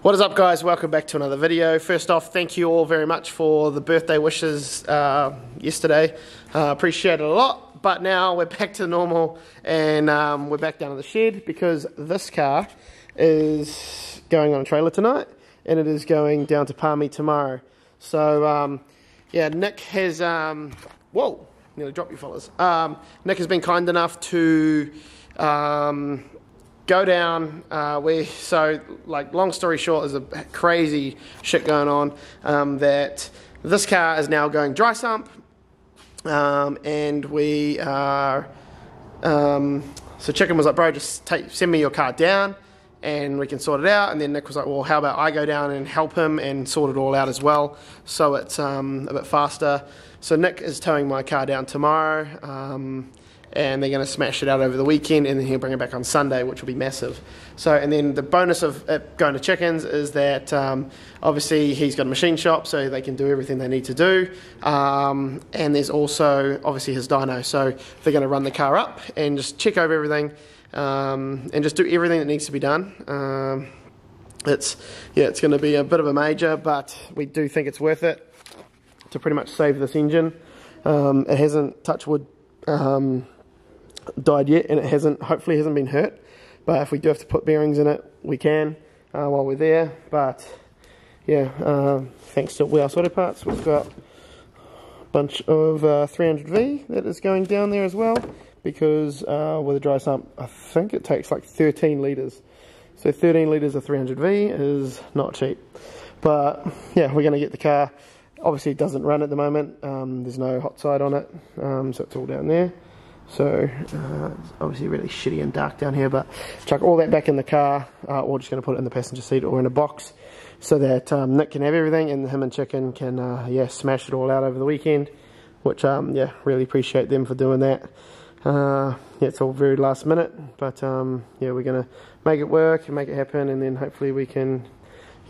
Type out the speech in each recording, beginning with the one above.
What is up, guys? Welcome back to another video. First off, thank you all very much for the birthday wishes yesterday. Appreciate it a lot. But now we're back to normal and we're back down to the shed because this car is going on a trailer tonight and it is going down to Palmy tomorrow. So yeah, Nick has whoa, nearly dropped you fellas. Nick has been kind enough to go down. So like, long story short, there's a crazy shit going on, that this car is now going dry sump, and we are so Chicken was like, bro, just send me your car down and we can sort it out. And then Nick was like, well, how about I go down and help him and sort it all out as well, so it's a bit faster. So Nick is towing my car down tomorrow, and they're going to smash it out over the weekend, and then he'll bring it back on Sunday, which will be massive. So, and then the bonus of it going to Chickens is that obviously he's got a machine shop, so they can do everything they need to do. And there's also obviously his dyno, so they're going to run the car up and just check over everything, and just do everything that needs to be done. It's going to be a bit of a major, but we do think it's worth it to pretty much save this engine. It hasn't, touch wood, died yet, and it hopefully hasn't been hurt, but if we do have to put bearings in it, we can while we're there. But yeah, thanks to Warehouse Auto Parts, we've got a bunch of 300V that is going down there as well, because with a dry sump I think it takes like 13 litres, so 13 litres of 300V is not cheap. But yeah, we're going to get the car. Obviously it doesn't run at the moment, there's no hot side on it, so it's all down there. So it's obviously really shitty and dark down here, but chuck all that back in the car, or just going to put it in the passenger seat or in a box, so that Nick can have everything and him and Chicken can yeah, smash it all out over the weekend, which yeah, really appreciate them for doing that. Yeah, it's all very last minute, but yeah, we're going to make it work and make it happen, and then hopefully we can,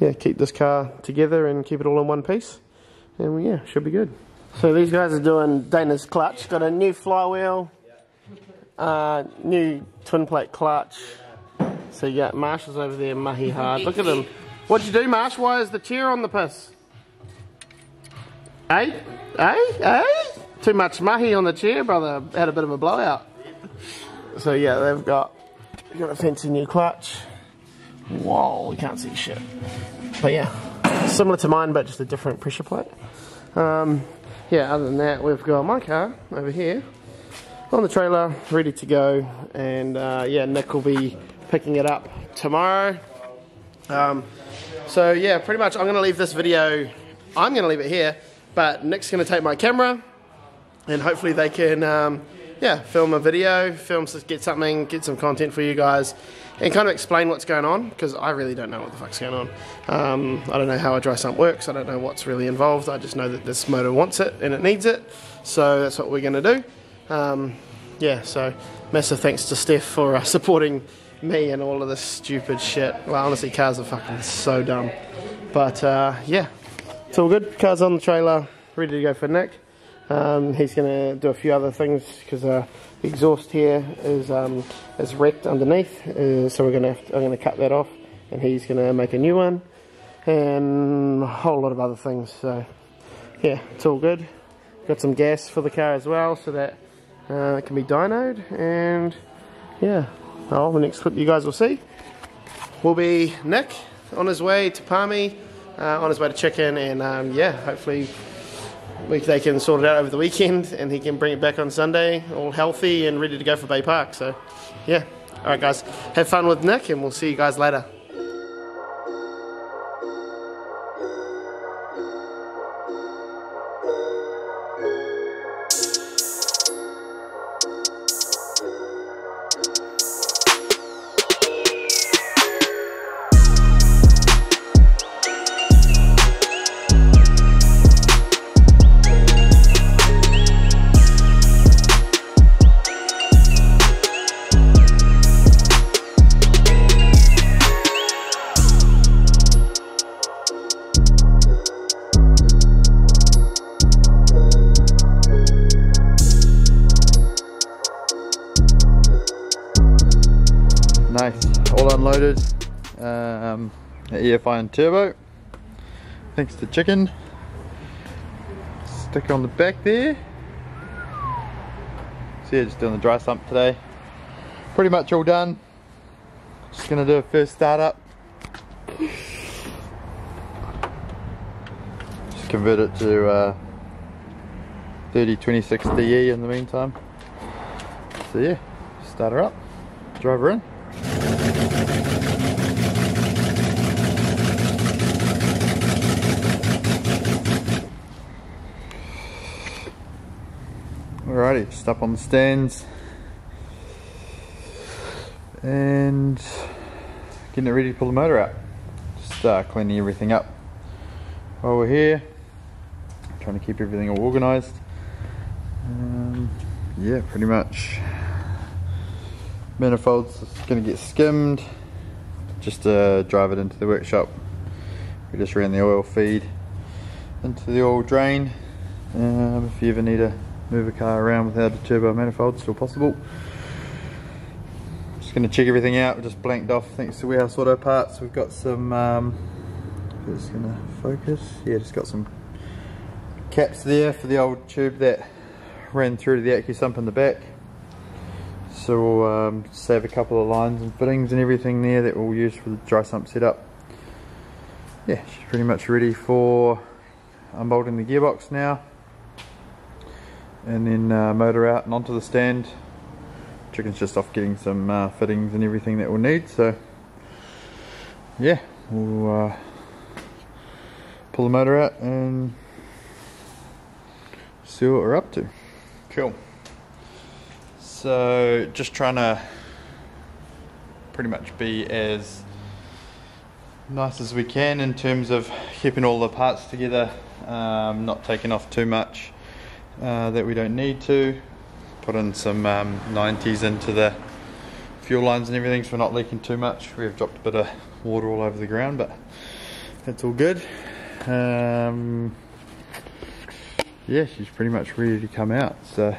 yeah, keep this car together and keep it all in one piece, and yeah, should be good. So these guys are doing Dana's clutch. Got a new flywheel, new twin plate clutch. So you got Marshall's over there, mahi hard. Look at him. What'd you do, Marsh? Why is the chair on the piss? Hey? Too much mahi on the chair, brother. Had a bit of a blowout. So yeah, they've got a fancy new clutch. Whoa, we can't see shit. But yeah, similar to mine, but just a different pressure plate. Yeah, other than that, we've got my car over here on the trailer, ready to go, and yeah, Nick will be picking it up tomorrow. So yeah, pretty much I'm going to leave this video, I'm going to leave it here, but Nick's going to take my camera, and hopefully they can yeah, film a video, get some content for you guys, and kind of explain what's going on, because I really don't know what the fuck's going on. I don't know how a dry sump works, I don't know what's really involved, I just know that this motor wants it and it needs it, so that's what we're going to do. Yeah, so massive thanks to Steph for supporting me and all of this stupid shit. Well, honestly, cars are fucking so dumb. But yeah, it's all good. Car's on the trailer, ready to go for Nick. He's going to do a few other things, because the exhaust here is wrecked underneath, so I'm going to cut that off, and he's going to make a new one, and a whole lot of other things. So yeah, it's all good. Got some gas for the car as well, so that it can be dynoed, and yeah, the next clip you guys will see will be Nick on his way to Palmy, on his way to Chicken, and yeah, hopefully they can sort it out over the weekend and he can bring it back on Sunday all healthy and ready to go for Bay Park. So yeah, alright guys, have fun with Nick and we'll see you guys later. Nice, all unloaded. EFI and turbo, thanks to Chicken. Stick on the back there. So yeah, just doing the dry sump today. Pretty much all done. Just gonna do a first startup. Just convert it to 3026 DE in the meantime. So yeah, start her up, drive her in. Alrighty, just up on the stands and getting it ready to pull the motor out. Just cleaning everything up while we're here, trying to keep everything all organised. Yeah, pretty much. Manifold's going to get skimmed just to drive it into the workshop. We just ran the oil feed into the oil drain. If you ever need to move a car around without a turbo manifold, still possible. Just going to check everything out. We just blanked off thanks to Warehouse Auto Parts. We've got some, just going to focus. Yeah, just got some caps there for the old tube that ran through to the AccuSump in the back. So we'll save a couple of lines and fittings and everything there that we'll use for the dry sump setup. Yeah, she's pretty much ready for unbolting the gearbox now. And then motor out and onto the stand. Chicken's just off getting some fittings and everything that we'll need. So yeah, we'll pull the motor out and see what we're up to. Cool. So just trying to pretty much be as nice as we can in terms of keeping all the parts together, not taking off too much that we don't need to. Put in some 90s into the fuel lines and everything so we're not leaking too much. We've dropped a bit of water all over the ground, but that's all good. Yeah, she's pretty much ready to come out. So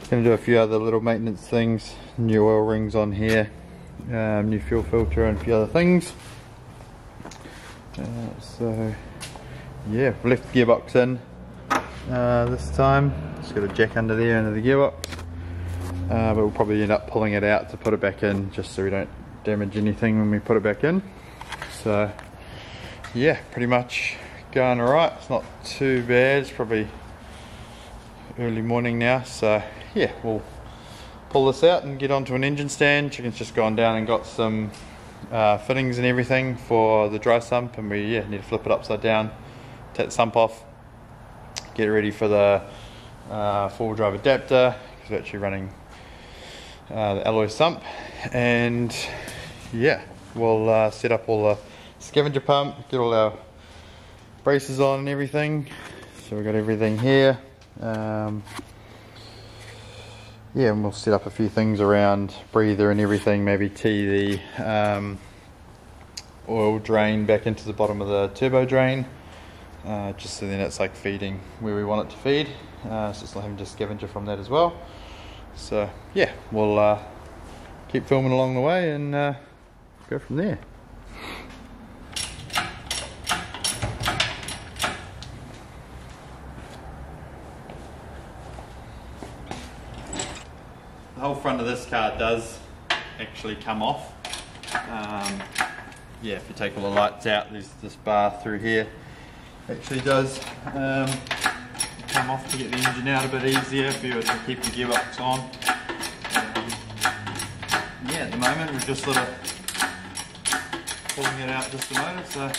gonna do a few other little maintenance things, new oil rings on here, new fuel filter and a few other things. So yeah, we've left the gearbox in this time. Just got a jack under there under the gearbox, but we'll probably end up pulling it out to put it back in just so we don't damage anything when we put it back in. So yeah, pretty much going alright. It's not too bad. It's probably early morning now, so yeah, we'll pull this out and get onto an engine stand. Chicken's just gone down and got some fittings and everything for the dry sump, and we need to flip it upside down, take the sump off, get it ready for the four-wheel drive adapter, because we're actually running the alloy sump. And yeah, we'll set up all the scavenger pump, get all our braces on and everything. So we've got everything here. Yeah, and we'll set up a few things around breather and everything, maybe tee the oil drain back into the bottom of the turbo drain, just so then it's like feeding where we want it to feed, so it's not having to scavenger from that as well. So yeah, we'll keep filming along the way and go from there. The whole front of this car does actually come off. Yeah, if you take all the lights out, there's this bar through here. Actually does come off to get the engine out a bit easier if you were to keep the gearbox on. Yeah, at the moment we're just sort of pulling it out just a moment, so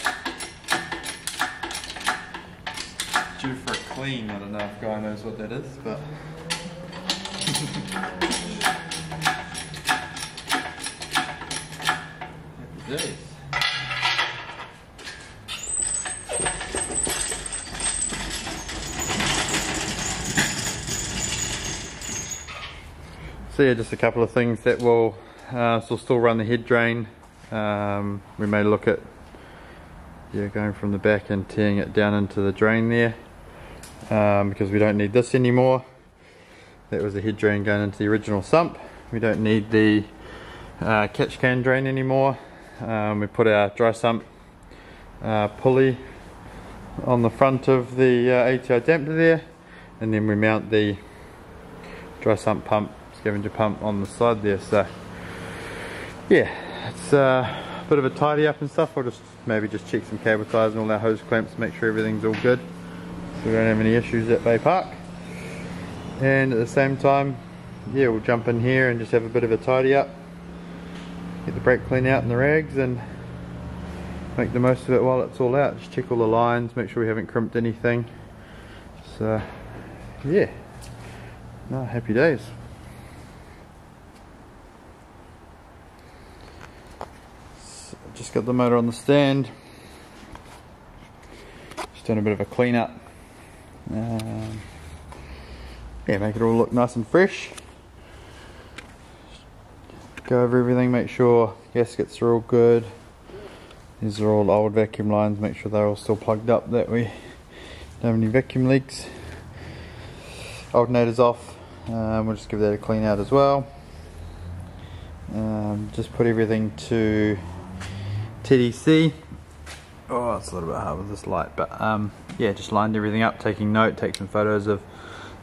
due for a clean. I don't know if Guy knows what that is, but happy days. So yeah, just a couple of things that will still run the head drain. We may look at going from the back and tearing it down into the drain there, because we don't need this anymore. That was the head drain going into the original sump. We don't need the catch can drain anymore. we put our dry sump pulley on the front of the ATI damper there, and then we mount the dry sump pump, scavenger pump on the side there. So yeah, it's a bit of a tidy up and stuff. I'll just maybe check some cable ties and all our hose clamps, make sure everything's all good so we don't have any issues at Bay Park. And at the same time, yeah, we'll jump in here and just have a bit of a tidy up, get the brake clean out and the rags, and make the most of it while it's all out. Just check all the lines, make sure we haven't crimped anything. So yeah, no, happy days. So just got the motor on the stand, just doing a bit of a clean up. Yeah, make it all look nice and fresh. Go over everything, make sure gaskets are all good. These are all old vacuum lines, make sure they're all still plugged up, that we don't have any vacuum leaks. Alternator's off, we'll just give that a clean out as well. Just put everything to TDC. Oh, it's a little bit hard with this light, but yeah, just lined everything up, taking note, take some photos of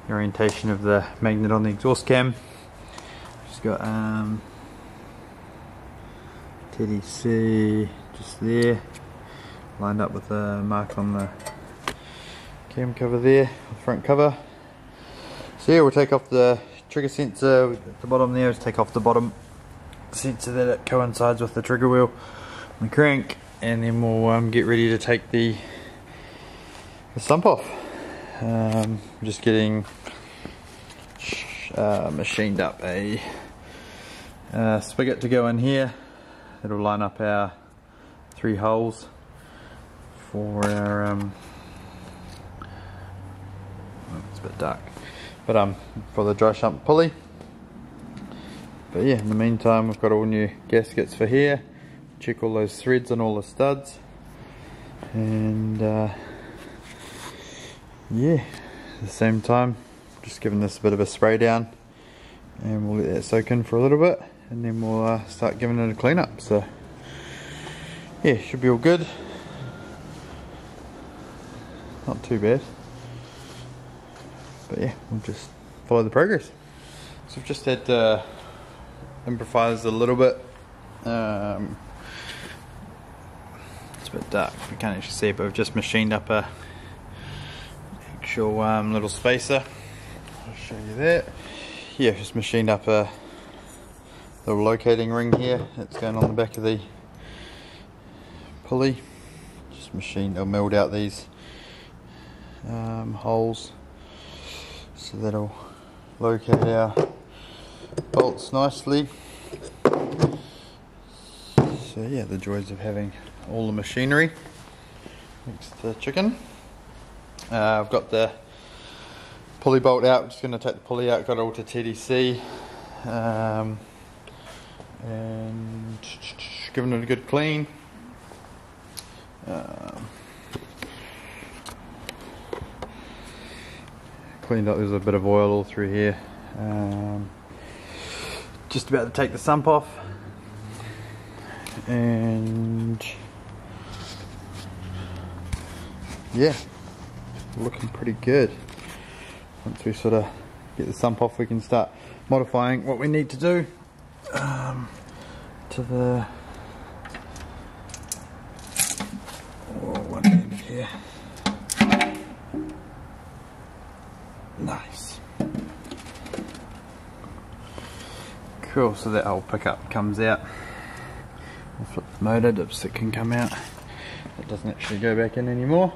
the orientation of the magnet on the exhaust cam. Just got TDC just there, lined up with the mark on the cam cover there, the front cover. So yeah, we'll take off the trigger sensor at the bottom there, just take off the bottom sensor that it coincides with the trigger wheel and the crank, and then we'll get ready to take the sump off. Just getting machined up a spigot to go in here. It'll line up our 3 holes for our it's a bit dark, but for the dry sump pulley. But yeah, in the meantime, we've got all new gaskets for here. Check all those threads on all the studs, and yeah, at the same time, just giving this a bit of a spray down, and we'll let that soak in for a little bit, and then we'll start giving it a clean up. So yeah, should be all good. Not too bad, but yeah, we'll just follow the progress. So we've just had to improvise a little bit. It's a bit dark, we can't actually see it, but we've just machined up a actual little spacer. I'll show you that. Yeah, just machined up a little locating ring here. It's going on the back of the pulley. Just machined or milled out these holes, so that'll locate our bolts nicely. So yeah, the joys of having all the machinery next to the chicken. I've got the pulley bolt out, just going to take the pulley out, got it all to TDC, and giving it a good clean. Cleaned up, there's a bit of oil all through here. Just about to take the sump off, and yeah, looking pretty good. Once we sort of get the sump off, we can start modifying what we need to do to the one end here. Nice. Cool, so that whole pickup comes out. We'll flip the motor, dipstick can come out. It doesn't actually go back in anymore.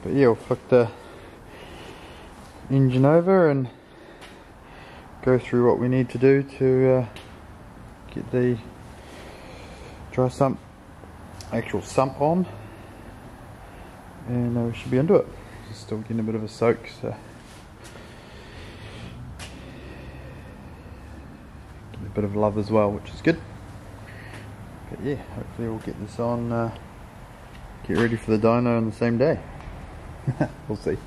But yeah, we'll flick the engine over and go through what we need to do to get the dry sump, actual sump on, and we should be into it. It's still getting a bit of a soak, so get a bit of love as well, which is good. But yeah, hopefully we'll get this on, get ready for the dyno on the same day. We'll see.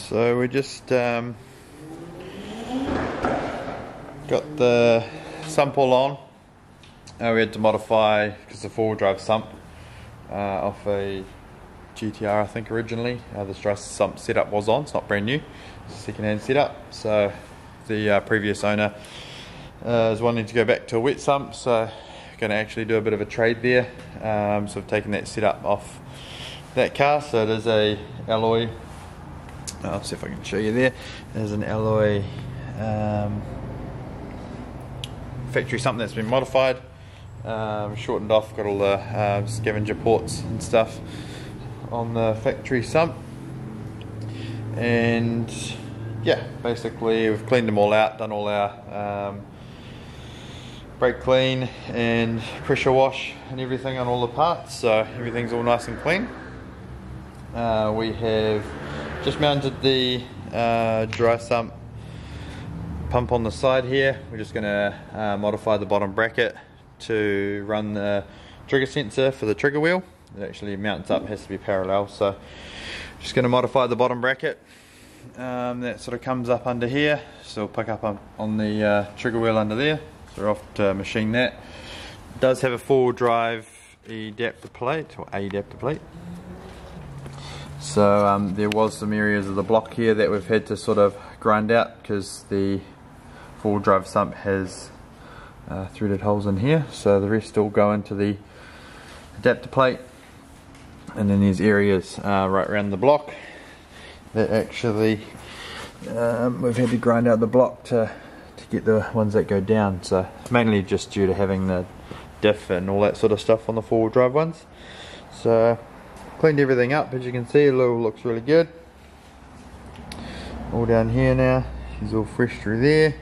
So we just got the sump all on. We had to modify because the four-wheel drive sump off a GTR, I think originally. This dry sump setup was on. It's not brand new. It's a second-hand setup. So the previous owner is wanting to go back to a wet sump. So going to actually do a bit of a trade there. So I've taken that setup off that car. So it is a alloy. I'll see if I can show you there. There's an alloy factory sump that's been modified, shortened off, got all the scavenger ports and stuff on the factory sump. And yeah, basically we've cleaned them all out, done all our brake clean and pressure wash and everything on all the parts, so everything's all nice and clean. We have just mounted the dry sump pump on the side here. We're just going to modify the bottom bracket to run the trigger sensor for the trigger wheel. It actually mounts up, has to be parallel, so just going to modify the bottom bracket. That sort of comes up under here, so we'll pick up on the trigger wheel under there. So we're off to machine that. It does have a four-wheel drive adapter plate, or adapter plate. So there was some areas of the block here that we've had to sort of grind out because the four-wheel drive sump has threaded holes in here. So the rest all go into the adapter plate, and then there's areas right around the block that actually we've had to grind out the block to get the ones that go down. So mainly just due to having the diff and all that sort of stuff on the four-wheel drive ones. So cleaned everything up, as you can see. It all looks really good. All down here now, she's all fresh through there.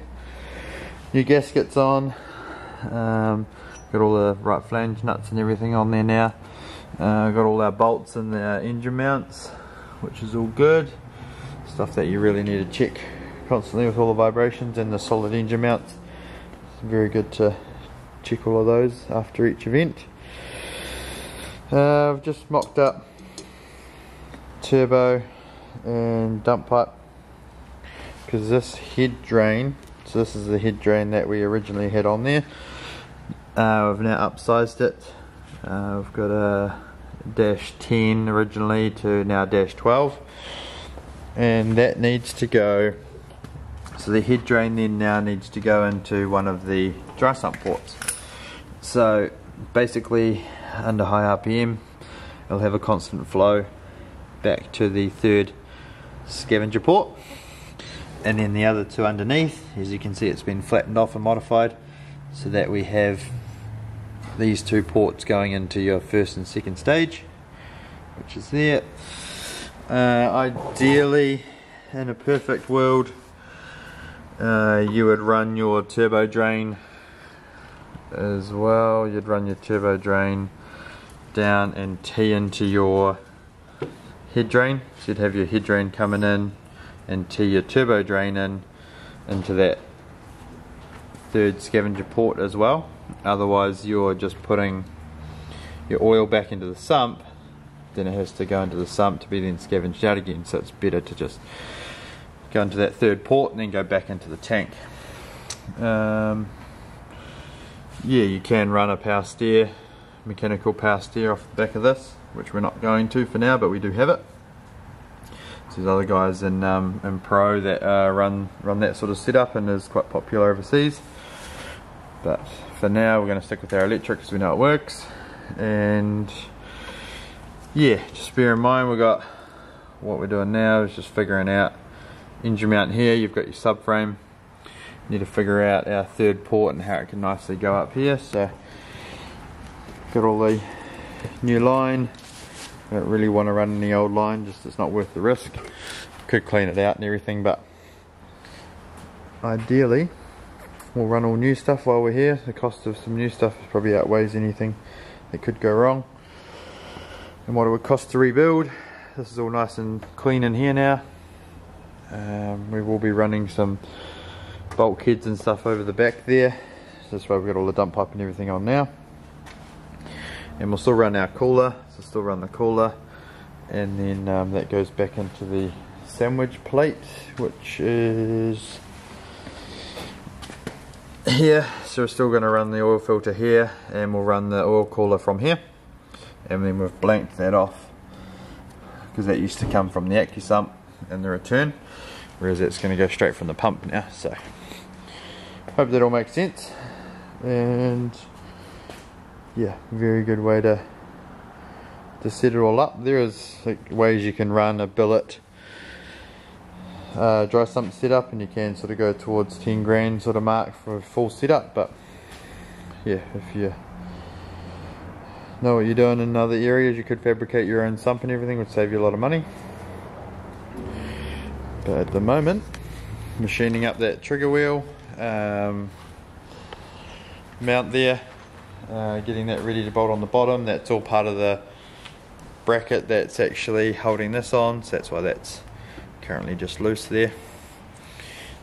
New gaskets on. Got all the right flange nuts and everything on there now. Got all our bolts and the engine mounts, which is all good. Stuff that you really need to check constantly with all the vibrations and the solid engine mounts. It's very good to check all of those after each event. I've just mocked up turbo and dump pipe because this head drain, so this is the head drain that we originally had on there. We've now upsized it. We've got a -10 originally to now -12, and that needs to go, so the head drain then now needs to go into one of the dry sump ports. So basically under high RPM it'll have a constant flow back to the third scavenger port, and then the other two underneath, as you can see, it's been flattened off and modified so that we have these two ports going into your first and second stage, which is there. Ideally, in a perfect world, you would run your turbo drain as well. You'd run your turbo drain down and tee into your head drain. So you'd have your head drain coming in and tee your turbo drain in into that third scavenger port as well. Otherwise you're just putting your oil back into the sump, then it has to go into the sump to be then scavenged out again. So it's better to just go into that third port and then go back into the tank. Yeah, you can run a power steer, mechanical power steer off the back of this, which we're not going to for now, but we do have it. So there's other guys in Pro that run that sort of setup and is quite popular overseas. But for now we're going to stick with our electric because we know it works. And yeah, just bear in mind we got, what we're doing now is just figuring out engine mount here. You've got your subframe. Need to figure out our third port and how it can nicely go up here. So got all the new line I don't really want to run any old line, just it's not worth the risk. Could clean it out and everything, but ideally we'll run all new stuff while we're here. The cost of some new stuff probably outweighs anything that could go wrong. And what it would cost to rebuild. This is all nice and clean in here now. We will be running some bulkheads and stuff over the back there. So that's why we've got all the dump pipe and everything on now. And we'll still run our cooler, so still run the cooler. And then that goes back into the sandwich plate, which is here. So we're still going to run the oil filter here, and we'll run the oil cooler from here. And then we've blanked that off, because that used to come from the AccuSump in the return, whereas it's going to go straight from the pump now. So hope that all makes sense. And yeah, very good way to set it all up. There is like ways you can run a billet dry sump setup, and you can sort of go towards 10 grand sort of mark for a full setup. But yeah, if you know what you're doing in other areas, you could fabricate your own sump and everything, would save you a lot of money. But at the moment, machining up that trigger wheel mount there, getting that ready to bolt on the bottom. That's all part of the bracket that's actually holding this on, so that's why that's currently just loose there.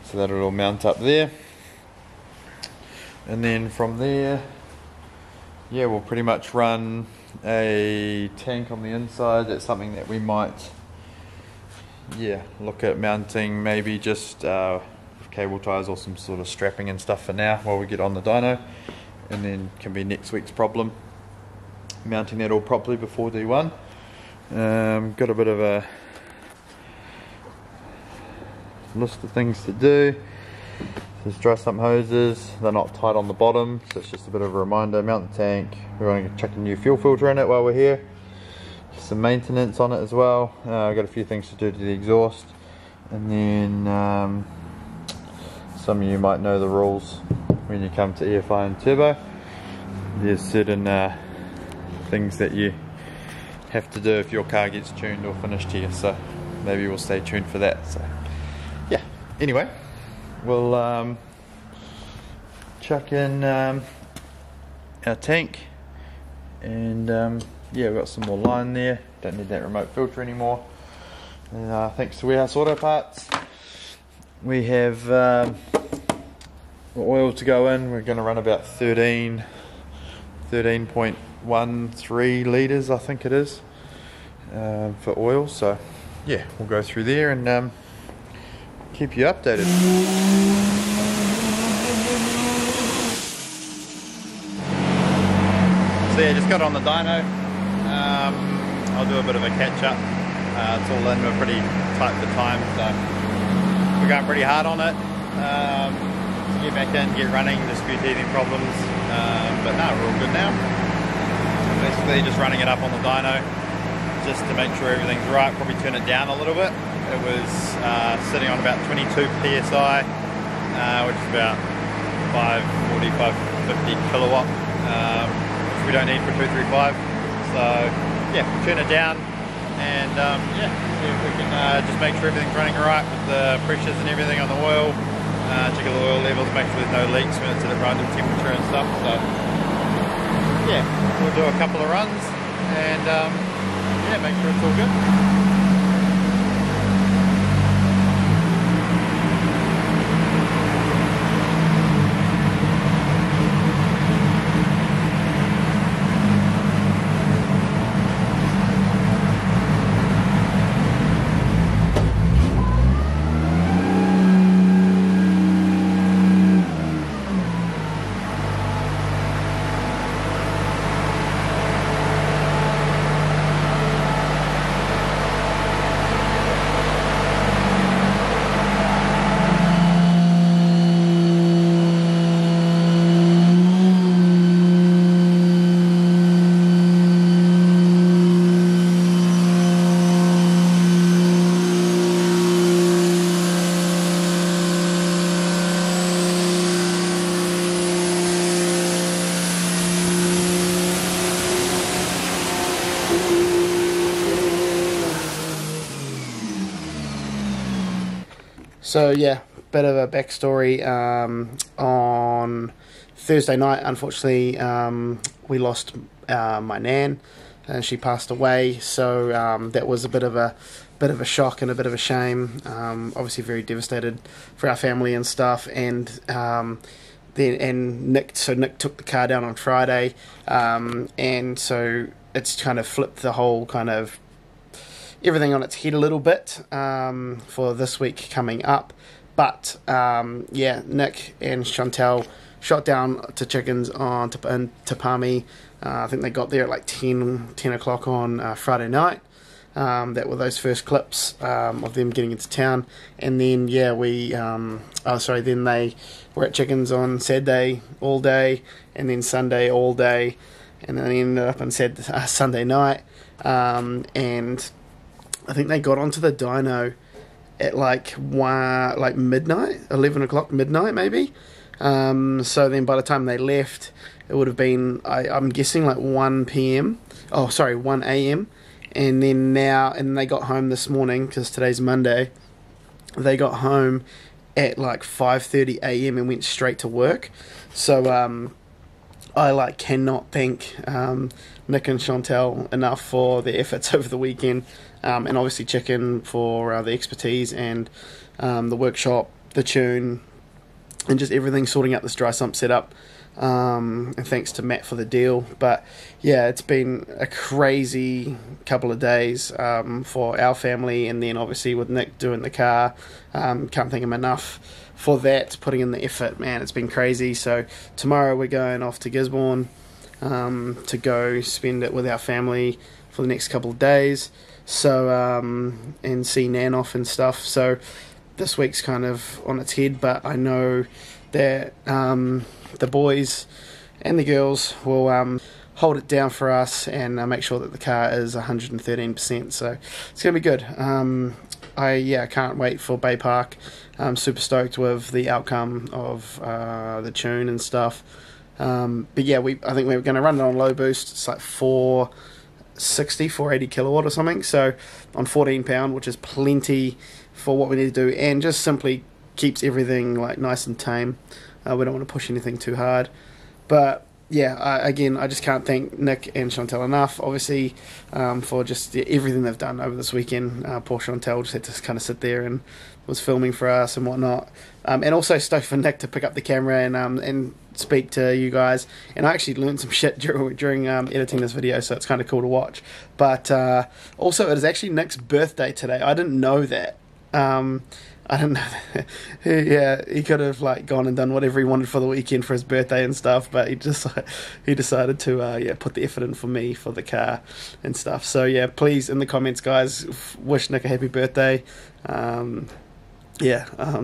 So that'll all mount up there, and then from there, yeah, we'll pretty much run a tank on the inside. That's something that we might, yeah, look at mounting, maybe just cable ties or some sort of strapping and stuff for now while we get on the dyno, and then can be next week's problem mounting that all properly before D1. Got a bit of a list of things to do. There's dry sump hoses, they're not tight on the bottom, so it's just a bit of a reminder. Mount the tank, we're going to chuck a new fuel filter in it while we're here. Some maintenance on it as well. I've got a few things to do to the exhaust, and then some of you might know the rules when you come to EFI and turbo. There's certain things that you have to do if your car gets tuned or finished here, so maybe we'll stay tuned for that. So yeah, anyway, we'll chuck in our tank, and yeah, we've got some more line there, don't need that remote filter anymore. And thanks to Warehouse Auto Parts, we have oil to go in. We're going to run about 13.13 litres, I think it is, for oil. So yeah, we'll go through there and keep you updated. So yeah, just got on the dyno. I'll do a bit of a catch up. It's all in, we're pretty tight for time, so we're going pretty hard on it. Get back in, get running, dispute teething problems, but no, we're all good now. Basically just running it up on the dyno just to make sure everything's right. Probably turn it down a little bit. It was sitting on about 22 psi, which is about 540, 550 kilowatt, which we don't need for 235. So yeah, turn it down, and yeah, see if we can just make sure everything's running right with the pressures and everything on the oil. Check the oil levels, make sure there's no leaks when it's at a run temperature and stuff. So yeah, we'll do a couple of runs and yeah, make sure it's all good. So yeah, bit of a backstory. On Thursday night, unfortunately, we lost my nan, and she passed away. So that was a bit of a shock and a bit of a shame. Obviously, very devastated for our family and stuff. And Nick took the car down on Friday, and so it's kind of flipped the whole kind of everything on its head a little bit for this week coming up. But yeah, Nick and Chantel shot down to chickens in Te Pāmi. I think they got there at like 10 o'clock on Friday night. That were those first clips of them getting into town. And then yeah, then they were at chickens on Saturday all day, and then Sunday all day, and then they ended up on Sunday night. And I think they got onto the dyno at like midnight, 11 o'clock, midnight maybe. So then by the time they left, it would have been, I'm guessing like 1 a.m. And then they got home this morning, because today's Monday. They got home at like 5:30 a.m. and went straight to work. So I cannot thank Nick and Chantel enough for their efforts over the weekend, and obviously Chicken for the expertise and the workshop, the tune, and just everything, sorting out this dry sump setup. And thanks to Matt for the deal. But yeah, it's been a crazy couple of days for our family, and then obviously with Nick doing the car, can't thank him enough for that, putting in the effort. Man, it's been crazy. So tomorrow we're going off to Gisborne to go spend it with our family for the next couple of days, so and see Nan off and stuff. So this week's kind of on its head, but I know that the boys and the girls will hold it down for us and make sure that the car is 113%. So it's going to be good. I can't wait for Bay Park. I'm super stoked with the outcome of the tune and stuff. But yeah, I think we're going to run it on low boost. It's like 480 kilowatt or something. So on 14 pound, which is plenty for what we need to do, and just simply keeps everything like nice and tame. We don't want to push anything too hard. But yeah, I just can't thank Nick and Chantel enough, obviously, for just everything they've done over this weekend. Poor Chantel just had to kind of sit there and was filming for us and whatnot. And also stoked for Nick to pick up the camera and speak to you guys. And I actually learned some shit during editing this video, so it's kind of cool to watch. But also, it is actually Nick's birthday today. I didn't know that. I don't know. Yeah, he could have gone and done whatever he wanted for the weekend for his birthday and stuff, but he decided to put the effort in for me for the car and stuff. So yeah, please in the comments, guys, wish Nick a happy birthday. I'm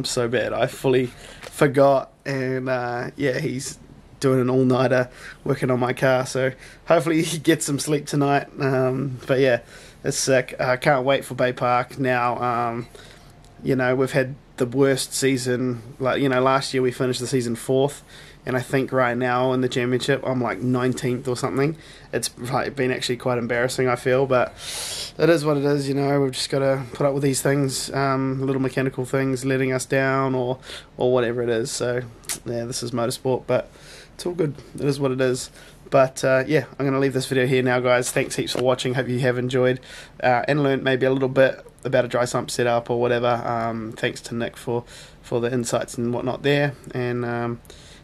so bad. I fully forgot, and he's doing an all-nighter working on my car, so hopefully he gets some sleep tonight. But yeah, it's sick. I can't wait for Bay Park now. We've had the worst season. Last year we finished the season 4th, and I think right now in the championship I'm like 19th or something. It's been actually quite embarrassing, I feel, but it is what it is. We've just got to put up with these things, little mechanical things letting us down, or whatever it is. So yeah, this is motorsport, but it's all good. It is what it is. But I'm going to leave this video here now, guys. Thanks heaps for watching. Hope you have enjoyed and learned maybe a little bit about a dry sump setup or whatever. Thanks to Nick for the insights and whatnot there. And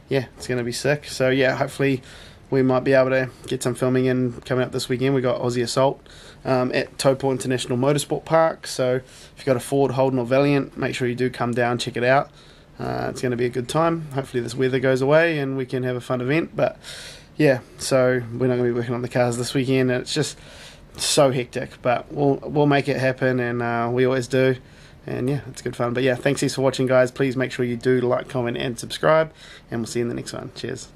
it's going to be sick. So yeah, hopefully we might be able to get some filming in coming up this weekend. We got Aussie Assault at Taupo International Motorsport Park. So if you've got a Ford, Holden or Valiant, make sure you do come down, check it out. It's going to be a good time. Hopefully this weather goes away and we can have a fun event. But yeah, so we're not going to be working on the cars this weekend, and it's just so hectic, but we'll make it happen, and we always do. And yeah, it's good fun. But yeah, thanks for watching, guys. Please make sure you do like, comment and subscribe, and we'll see you in the next one. Cheers.